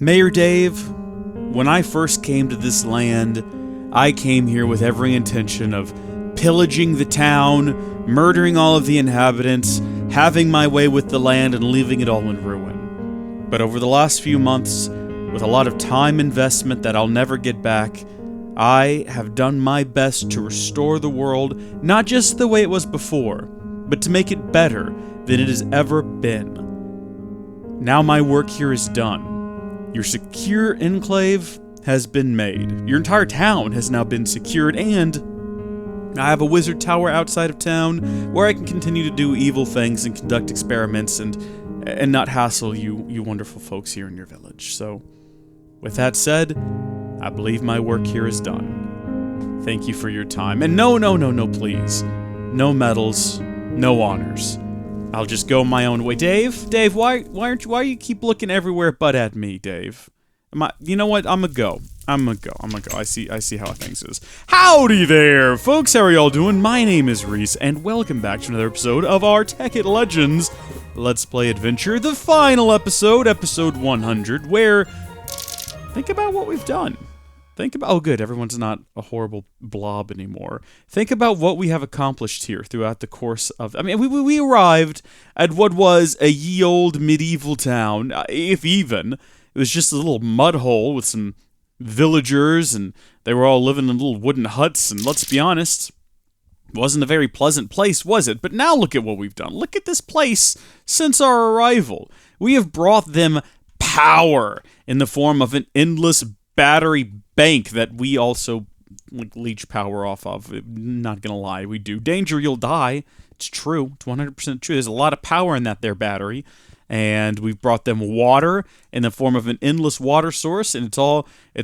Mayor Dave, when I first came to this land, I came here with every intention of pillaging the town, murdering all of the inhabitants, having my way with the land, and leaving it all in ruin. But over the last few months, with a lot of time investment that I'll never get back, I have done my best to restore the world, not just the way it was before, but to make it better than it has ever been. Now my work here is done. Your secure enclave has been made. Your entire town has now been secured, and I have a wizard tower outside of town where I can continue to do evil things and conduct experiments and not hassle you wonderful folks here in your village. So, with that said, I believe my work here is done. Thank you for your time. And no, please. No medals, no honors. I'll just go my own way. Dave, why you keep looking everywhere but at me, Dave? You know what? I'm gonna go. I see how things is. Howdy there, folks. How are y'all doing? My name is Reese, and welcome back to another episode of our Tekkit Legends Let's Play Adventure, the final episode, episode 100, where think about what we've done. Oh good, everyone's not a horrible blob anymore. Think about what we have accomplished here throughout the course of... we arrived at what was a ye old medieval town, if even. It was just a little mud hole with some villagers, and they were all living in little wooden huts, and let's be honest, it wasn't a very pleasant place, was it? But now look at what we've done. Look at this place since our arrival. We have brought them power in the form of an endless battery bank that we also leech power off of. Not gonna lie, we do. Danger, you'll die. It's true. It's 100% true. There's a lot of power in that there battery. And we've brought them water in the form of an endless water source, and it's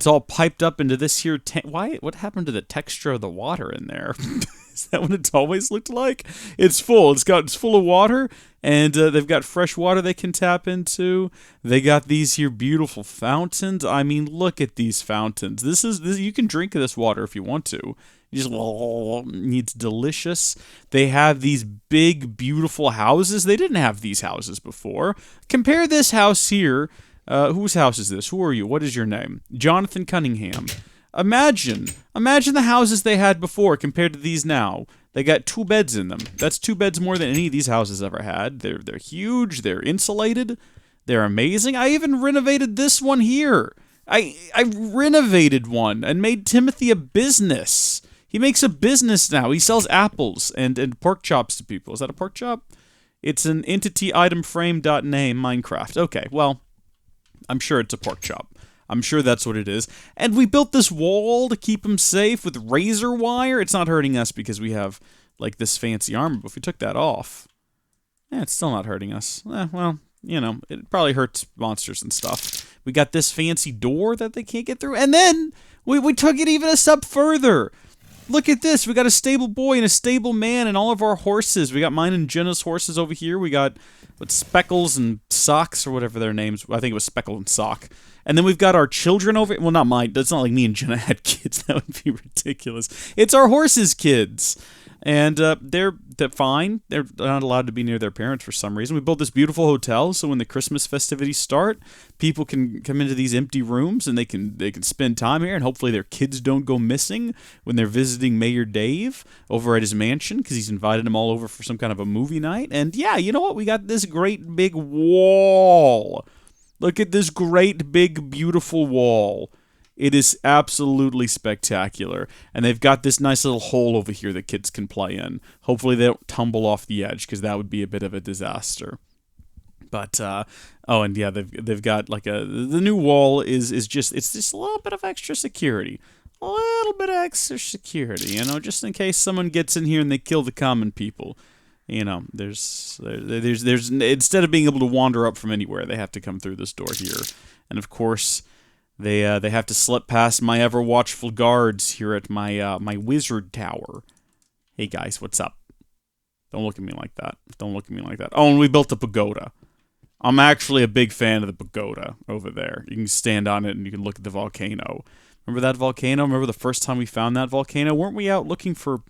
all piped up into this here tank. What happened to the texture of the water in there? Is that what it's always looked like? It's full. It's full of water, and they've got fresh water they can tap into. They got these here beautiful fountains. I mean, look at these fountains. This you can drink this water if you want to. It's delicious. They have these big, beautiful houses. They didn't have these houses before. Compare this house here. Whose house is this? Who are you? What is your name? Jonathan Cunningham. Imagine the houses they had before compared to these now. They got 2 beds in them. That's 2 beds more than any of these houses ever had. They're huge. They're insulated. They're amazing. I even renovated this one here. I renovated one and made Timothy a business. He makes a business now. He sells apples and pork chops to people. Is that a pork chop? It's an entity item frame.name Minecraft. Okay, well, I'm sure it's a pork chop. I'm sure that's what it is. And we built this wall to keep him safe with razor wire. It's not hurting us because we have, like, this fancy armor. But if we took that off, it's still not hurting us. Well, you know, it probably hurts monsters and stuff. We got this fancy door that they can't get through. And then we took it even a step further. Look at this. We got a stable boy and a stable man and all of our horses. We got mine and Jenna's horses over here. We got Speckles and Socks or whatever their names. I think it was Speckle and Sock. And then we've got our children over... Well, not mine. It's not like me and Jenna had kids. That would be ridiculous. It's our horses' kids. And they're fine. They're not allowed to be near their parents for some reason. We built this beautiful hotel, so when the Christmas festivities start, people can come into these empty rooms and they can spend time here, and hopefully their kids don't go missing when they're visiting Mayor Dave over at his mansion, because he's invited them all over for some kind of a movie night. And yeah, you know what? We got this great big wall. Look at this great big beautiful wall. It is absolutely spectacular. And they've got this nice little hole over here that kids can play in. Hopefully they don't tumble off the edge, because that would be a bit of a disaster. But, oh, and yeah, they've got like the new wall is just, it's just a little bit of extra security. A little bit of extra security, you know, just in case someone gets in here and they kill the common people. You know, there's instead of being able to wander up from anywhere, they have to come through this door here. And of course... They have to slip past my ever-watchful guards here at my wizard tower. Hey guys, what's up? Don't look at me like that. Don't look at me like that. Oh, and we built a pagoda. I'm actually a big fan of the pagoda over there. You can stand on it and you can look at the volcano. Remember that volcano? Remember the first time we found that volcano? Weren't we out looking for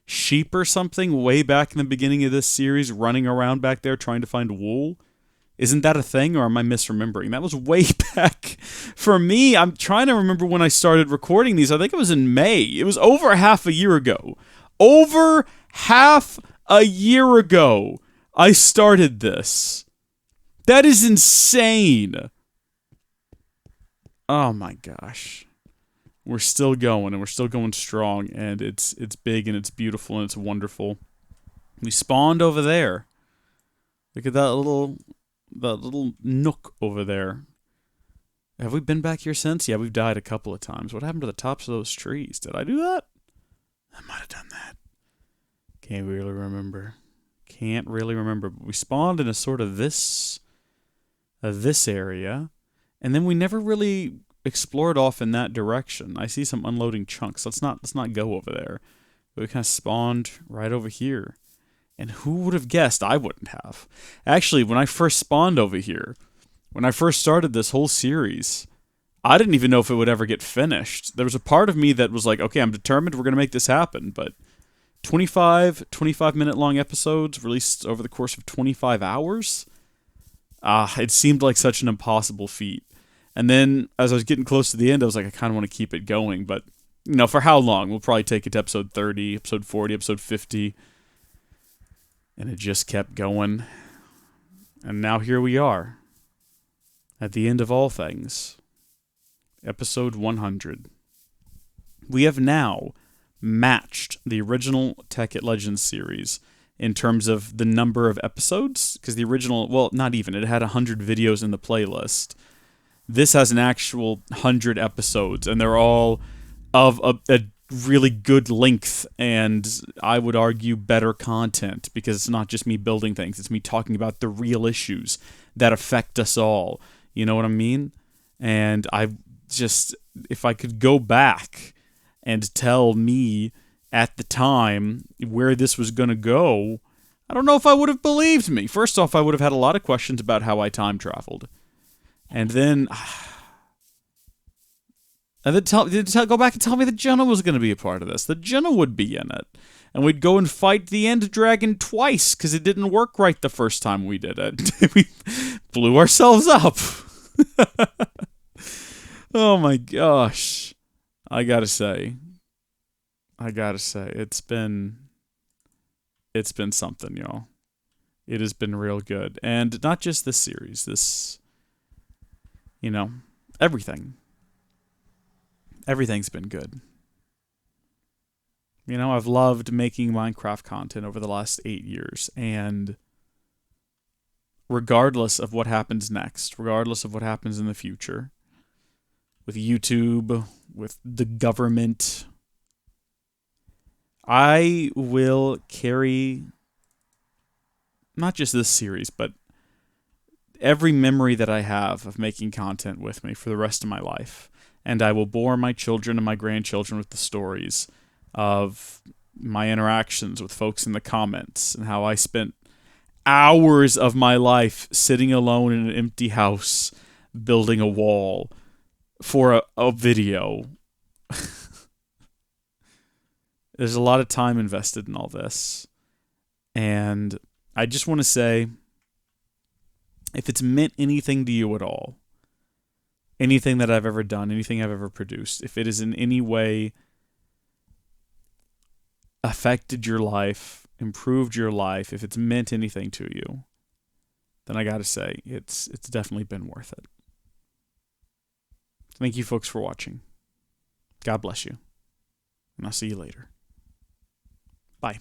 sheep or something way back in the beginning of this series, running around back there trying to find wool? Isn't that a thing, or am I misremembering? That was way back for me, I'm trying to remember when I started recording these. I think it was in May. It was over half a year ago. Over half a year ago, I started this. That is insane. Oh my gosh. We're still going, and we're still going strong, and it's big, and it's beautiful, and it's wonderful. We spawned over there. Look at that little nook over there. Have we been back here since? Yeah, we've died a couple of times. What happened to the tops of those trees? Did I do that? I might have done that. Can't really remember. But we spawned in a sort of this area, and then we never really explored off in that direction. I see some unloading chunks. Let's not go over there. But we kind of spawned right over here. And who would have guessed? I wouldn't have. Actually, when I first spawned over here, when I first started this whole series, I didn't even know if it would ever get finished. There was a part of me that was like, okay, I'm determined we're going to make this happen. But 25-minute long episodes released over the course of 25 hours? It seemed like such an impossible feat. And then, as I was getting close to the end, I was like, I kind of want to keep it going. But, for how long? We'll probably take it to episode 30, episode 40, episode 50. And it just kept going. And now here we are. At the end of all things. Episode 100. We have now matched the original Tekkit Legends series in terms of the number of episodes. Because the original, well, not even. It had 100 videos in the playlist. This has an actual 100 episodes. And they're all of a really good length, and I would argue better content, because it's not just me building things, it's me talking about the real issues that affect us all. You know what I mean? And if I could go back and tell me at the time where this was going to go, I don't know if I would have believed me. First off, I would have had a lot of questions about how I time traveled. And then go back and tell me that Jenna was going to be a part of this. That Jenna would be in it. And we'd go and fight the End Dragon twice, because it didn't work right the first time we did it. We blew ourselves up. Oh my gosh. I gotta say, it's been something, y'all. It has been real good. And not just this series, everything. Everything's been good. I've loved making Minecraft content over the last 8 years, and regardless of what happens next, regardless of what happens in the future, with YouTube, with the government, I will carry not just this series, but every memory that I have of making content with me for the rest of my life. And I will bore my children and my grandchildren with the stories of my interactions with folks in the comments, and how I spent hours of my life sitting alone in an empty house building a wall for a video. There's a lot of time invested in all this. And I just want to say, if it's meant anything to you at all, anything that I've ever done, anything I've ever produced, if it has in any way affected your life, improved your life, if it's meant anything to you, then I gotta say, it's definitely been worth it. Thank you folks for watching. God bless you. And I'll see you later. Bye.